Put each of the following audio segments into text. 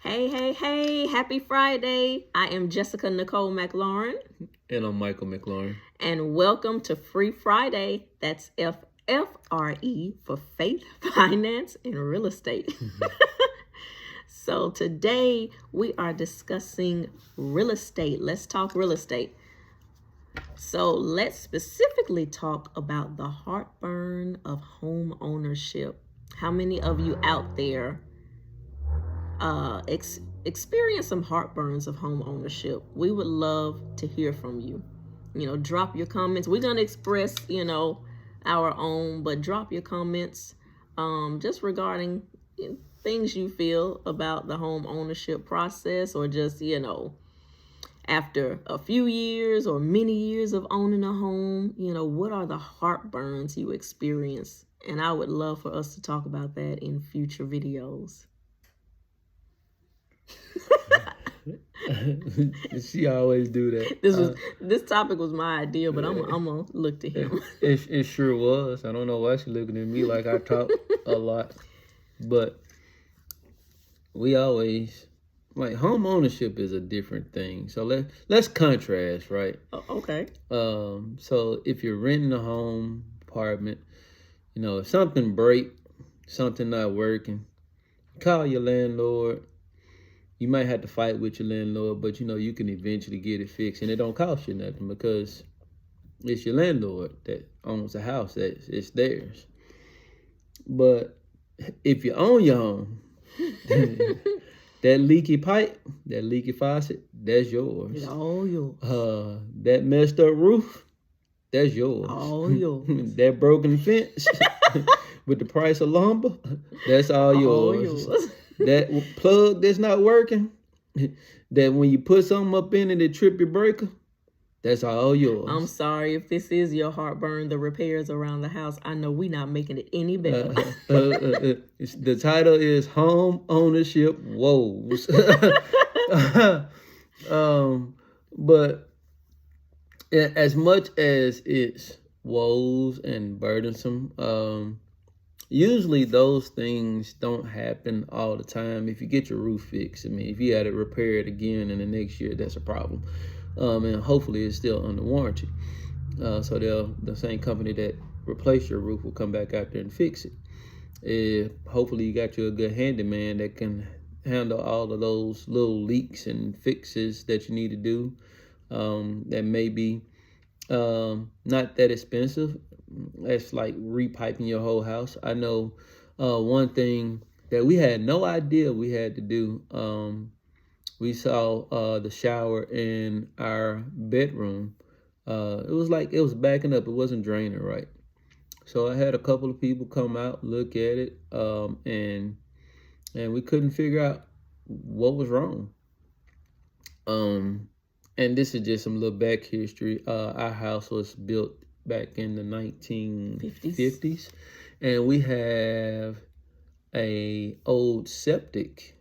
Hey, hey, hey, happy Friday. I am Jessica Nicole McLaurin. And I'm Michael McLaurin. And welcome to Free Friday. That's FFRE for Faith, Finance, and Real Estate. So today we are discussing real estate. Let's talk real estate. So let's specifically talk about the heartburn of home ownership. How many of you out there experience some heartburns of home ownership? We would love to hear from you. Drop your comments. We're going to express, our own, but drop your comments just regarding things you feel about the home ownership process, or just, after a few years or many years of owning a home, what are the heartburns you experience? And I would love for us to talk about that in future videos. She always do that. This topic was my idea, but I'm gonna look to him. It sure was. I don't know why she looking at me like I talk a lot, but we always home ownership is a different thing. So let's contrast, right? Okay. So if you're renting a home apartment, if something break, something not working, call your landlord. You might have to fight with your landlord, but you can eventually get it fixed, and it don't cost you nothing because it's your landlord that owns the house. It's theirs. But if you own your home, that leaky pipe, that leaky faucet, that's yours. It's all yours. That messed up roof, that's yours. All yours. That broken fence with the price of lumber, that's all yours. That plug that's not working, that when you put something up in it, it trip your breaker, that's all yours. I'm sorry if this is your heartburn, the repairs around the house. I know we're not making it any better. The title is Home Ownership Woes. But as much as it's woes and burdensome, usually those things don't happen all the time. If you get your roof fixed, if you had it repaired again in the next year, that's a problem. And hopefully it's still under warranty. So the same company that replaced your roof will come back out there and fix it. Hopefully you got you a good handyman that can handle all of those little leaks and fixes that you need to do. That may be not that expensive. That's like repiping your whole house. I know one thing that we had no idea we had to do. We saw the shower in our bedroom. It was backing up. It wasn't draining right. So I had a couple of people come out, look at it, and we couldn't figure out what was wrong. And this is just some little back history. Our house was built back in the 1950s, and we have an old septic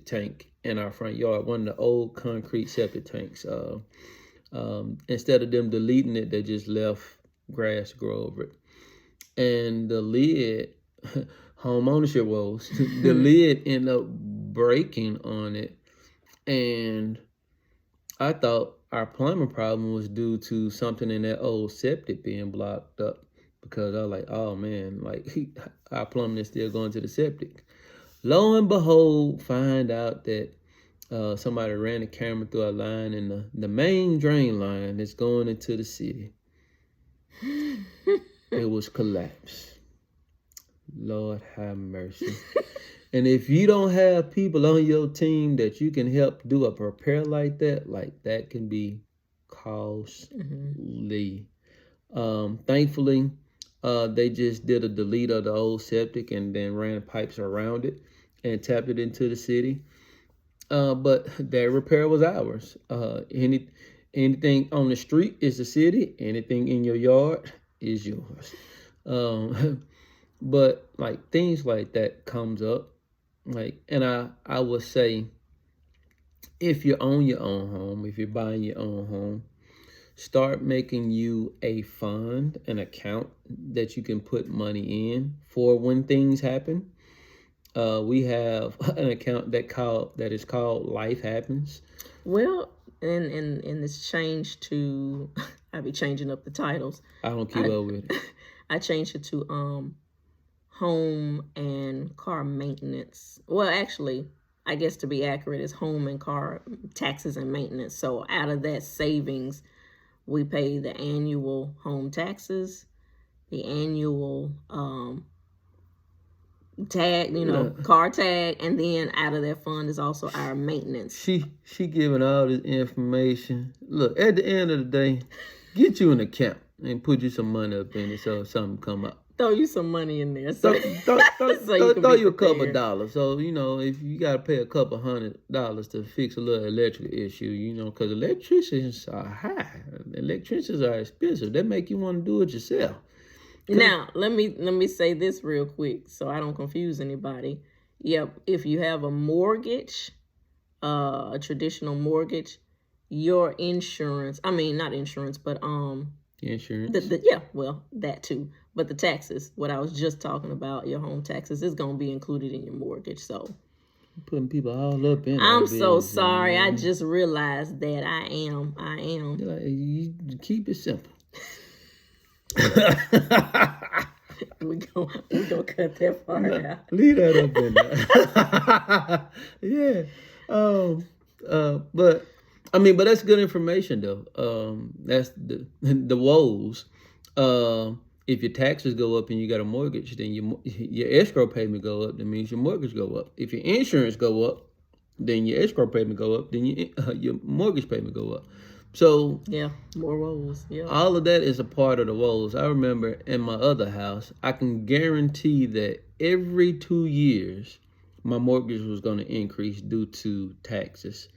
tank in our front yard. One of the old concrete septic tanks. Instead of them deleting it, they just left grass to grow over it. And the lid, home ownership woes, the lid ended up breaking on it, and I thought our plumbing problem was due to something in that old septic being blocked up, because I was like, oh man, our plumbing is still going to the septic. Lo and behold, find out that somebody ran a camera through a line in the main drain line that's going into the city. It was collapsed. Lord have mercy. And if you don't have people on your team that you can help do a repair like that can be costly. Thankfully, they just did a delete of the old septic and then ran pipes around it and tapped it into the city. But that repair was ours. Anything on the street is the city. Anything in your yard is yours. But things like that comes up. And I would say, if you own your own home, if you're buying your own home, start making you a fund, an account that you can put money in for when things happen. We have an account that is called Life Happens. Well, and it's changed to I be changing up the titles. I don't keep up with it. I changed it to home and car maintenance. Well, actually, I guess to be accurate, it's home and car taxes and maintenance. So out of that savings, we pay the annual home taxes, the annual tag, car tag, and then out of that fund is also our maintenance. She giving all this information. Look, at the end of the day, get you an account and put you some money up in it so something come up. Throw you some money in there. So, throw you a couple of dollars. So, if you got to pay a couple $100 to fix a little electric issue, because electricians are high. Electricians are expensive. That make you want to do it yourself. Now, let me say this real quick so I don't confuse anybody. Yep, if you have a mortgage, a traditional mortgage, your insurance, not insurance, but insurance. That too. But the taxes, what I was just talking about, your home taxes, is going to be included in your mortgage. So putting people all up in. I'm so sorry. I just realized that I am. Like, you keep it simple. we gonna cut that part out. Leave that up in there. Yeah. But that's good information though. That's the woes. If your taxes go up and you got a mortgage, then your escrow payment go up. That means your mortgage go up. If your insurance go up, then your escrow payment go up. Then your mortgage payment go up. So yeah, more woes. Yeah, all of that is a part of the woes. I remember in my other house, I can guarantee that every 2 years, my mortgage was going to increase due to taxes,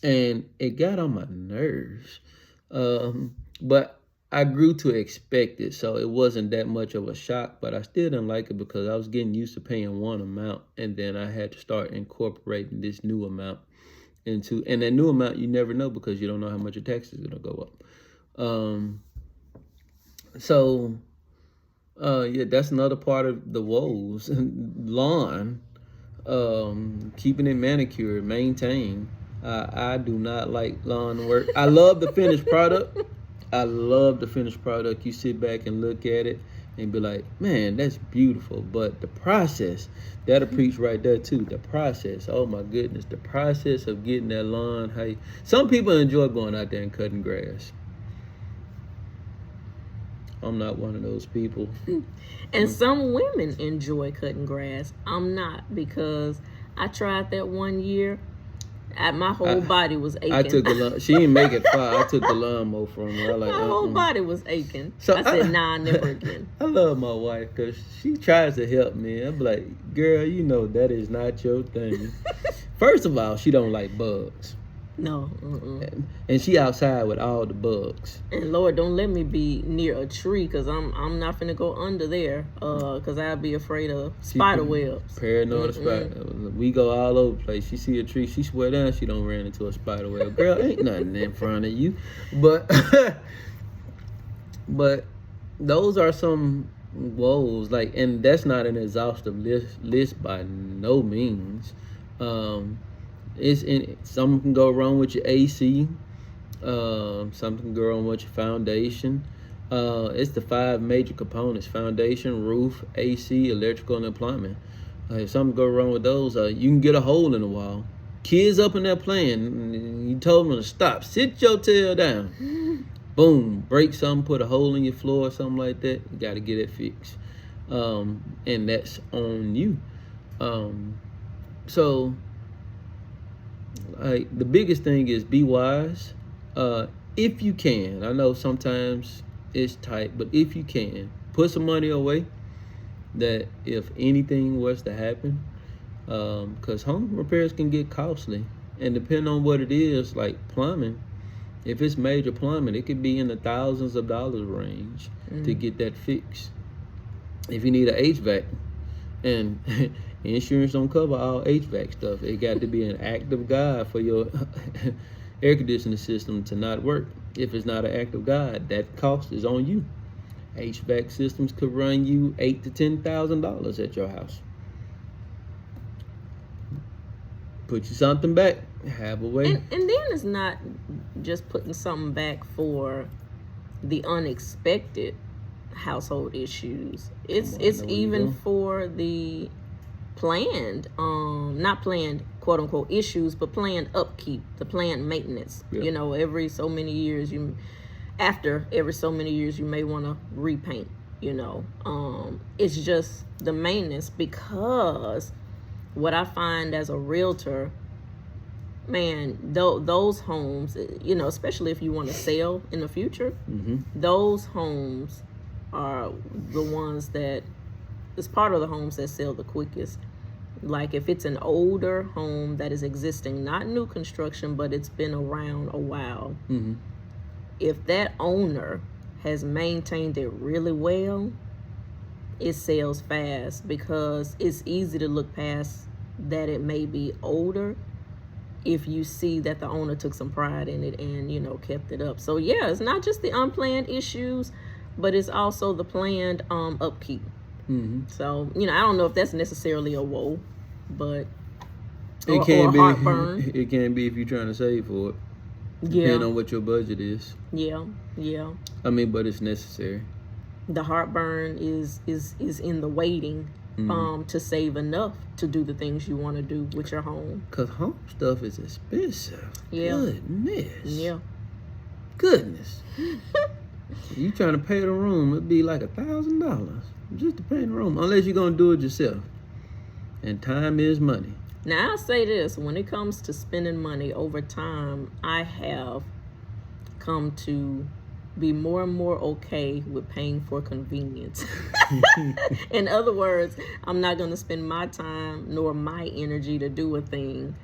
and it got on my nerves. But I grew to expect it, so it wasn't that much of a shock. But I still didn't like it because I was getting used to paying one amount, and then I had to start incorporating this new amount. And that new amount, you never know because you don't know how much your taxes are going to go up. That's another part of the woes. Lawn, keeping it manicured, maintained. I do not like lawn work. I love the finished product. You sit back and look at it and be like, man, that's beautiful. But the process, that'll preach right there too. The process, oh my goodness, the process of getting that lawn. Some people enjoy going out there and cutting grass. I'm not one of those people. And some women enjoy cutting grass. I'm not, because I tried that one year. My whole body was aching. I took she didn't make it far. I took the lawnmower from her. My whole body was aching. So I said, nah, never again. I love my wife because she tries to help me. I'm like, girl, that is not your thing. First of all, she don't like bugs. No. And she outside with all the bugs. And Lord, don't let me be near a tree, because I'm not finna go under there, because I'd be afraid of spider webs. Paranoid spider. We go all over the place. She see a tree, she swear down she don't run into a spider web. Girl, ain't nothing in front of you. But those are some woes, and that's not an exhaustive list by no means. Something can go wrong with your AC. Something can go wrong with your foundation. It's the 5 major components: foundation, roof, AC, electrical, and plumbing. If something go wrong with those, you can get a hole in the wall. Kids up in there playing, you told them to stop. Sit your tail down. Boom, break something, put a hole in your floor or something like that. You got to get it fixed. And that's on you. So the biggest thing is be wise. If you can, I know sometimes it's tight, but if you can, put some money away that if anything was to happen, because home repairs can get costly, and depending on what it is, like plumbing, if it's major plumbing, it could be in the thousands of dollars range to get that fixed. If you need an HVAC, and insurance don't cover all HVAC stuff, it got to be an act of God for your air conditioning system to not work. If it's not an act of God, that cost is on you. HVAC systems could run you $8,000 to $10,000 at your house. Put you something back. Have a way. And then it's not just putting something back for the unexpected household issues. It's even for the planned, not planned quote unquote issues, but planned upkeep, the planned maintenance. Yeah. You know, every so many years you may want to repaint. You know, it's just the maintenance, because what I find as a realtor, man, those homes, you know, especially if you want to sell in the future, those homes are the ones that is part of the homes that sell the quickest. Like if it's an older home that is existing, not new construction, but it's been around a while, if that owner has maintained it really well, it sells fast, because it's easy to look past that it may be older if you see that the owner took some pride in it and, you know, kept it up. So yeah, it's not just the unplanned issues, but it's also the planned upkeep. So, you know, I don't know if that's necessarily a woe, but it can be heartburn. It can be if you're trying to save for it. Depending on what your budget is. Yeah. I mean, but it's necessary. The heartburn is in the waiting to save enough to do the things you want to do with your home. Because home stuff is expensive. Yeah. Goodness. You trying to pay the room, it'd be like $1,000 just to pay the room, unless you're going to do it yourself. And time is money. Now, I'll say this, when it comes to spending money over time, I have come to be more and more okay with paying for convenience. In other words, I'm not going to spend my time nor my energy to do a thing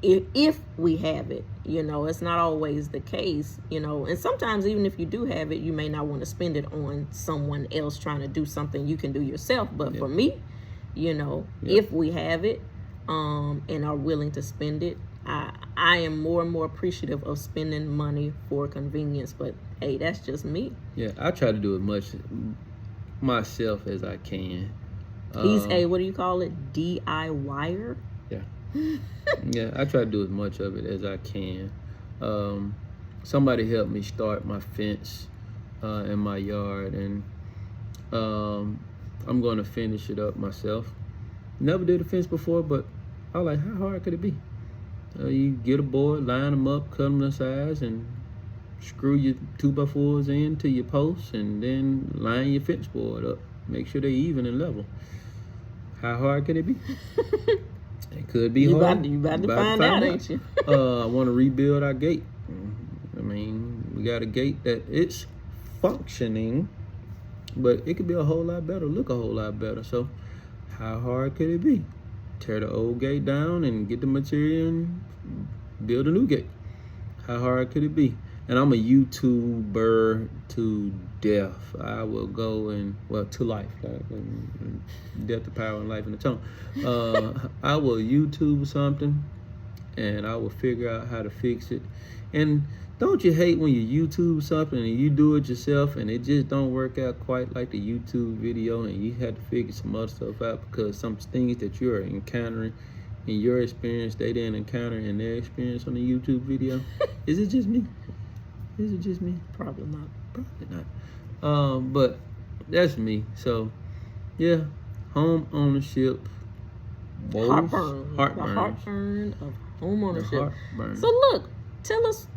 if we have it. You know, it's not always the case, you know, and sometimes even if you do have it, you may not want to spend it on someone else trying to do something you can do yourself. But for me, you know, if we have it, and are willing to spend it, I am more and more appreciative of spending money for convenience. But hey, that's just me. Yeah, I try to do as much myself as I can. He's a, what do you call it, DIYer? Yeah. Yeah, I try to do as much of it as I can. Somebody helped me start my fence in my yard, and I'm going to finish it up myself. Never did a fence before, but I was like, how hard could it be? You get a board, line them up, cut them to size, and screw your 2x4s into your posts, and then line your fence board up. Make sure they're even and level. How hard could it be? It could be hard. You about to find out, ain't you? I want to rebuild our gate. I mean, we got a gate that it's functioning, but it could be a whole lot better, look a whole lot better. So how hard could it be? Tear the old gate down and get the material and build a new gate. How hard could it be? And I'm a YouTuber to death. I will go and, well, to life. Death, the power, and life in the tongue. I will YouTube something, and I will figure out how to fix it. And don't you hate when you YouTube something and you do it yourself and it just don't work out quite like the YouTube video, and you have to figure some other stuff out because some things that you're encountering in your experience they didn't encounter in their experience on the YouTube video? Is it just me? Is it just me? Probably not. Probably not. But that's me. So yeah, home ownership. Heartburn. The heartburn of home ownership. So look, tell us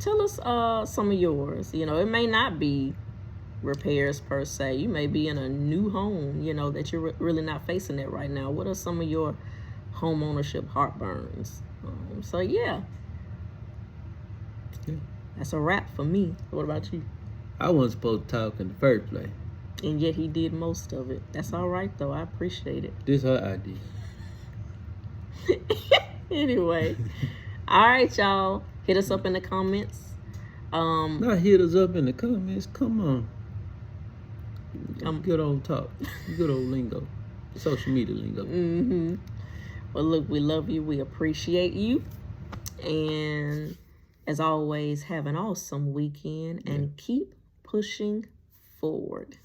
some of yours. You know, it may not be repairs per se. You may be in a new home, you know, that you're really not facing it right now. What are some of your home ownership heartburns? So yeah. That's a wrap for me. What about you? I wasn't supposed to talk in the first place. And yet he did most of it. That's all right, though. I appreciate it. This her idea. Anyway. All right, y'all. Hit us up in the comments. Not hit us up in the comments. Come on. Good old talk. Good old lingo. Social media lingo. Mm-hmm. Well, look, we love you. We appreciate you. And as always, have an awesome weekend and keep pushing forward.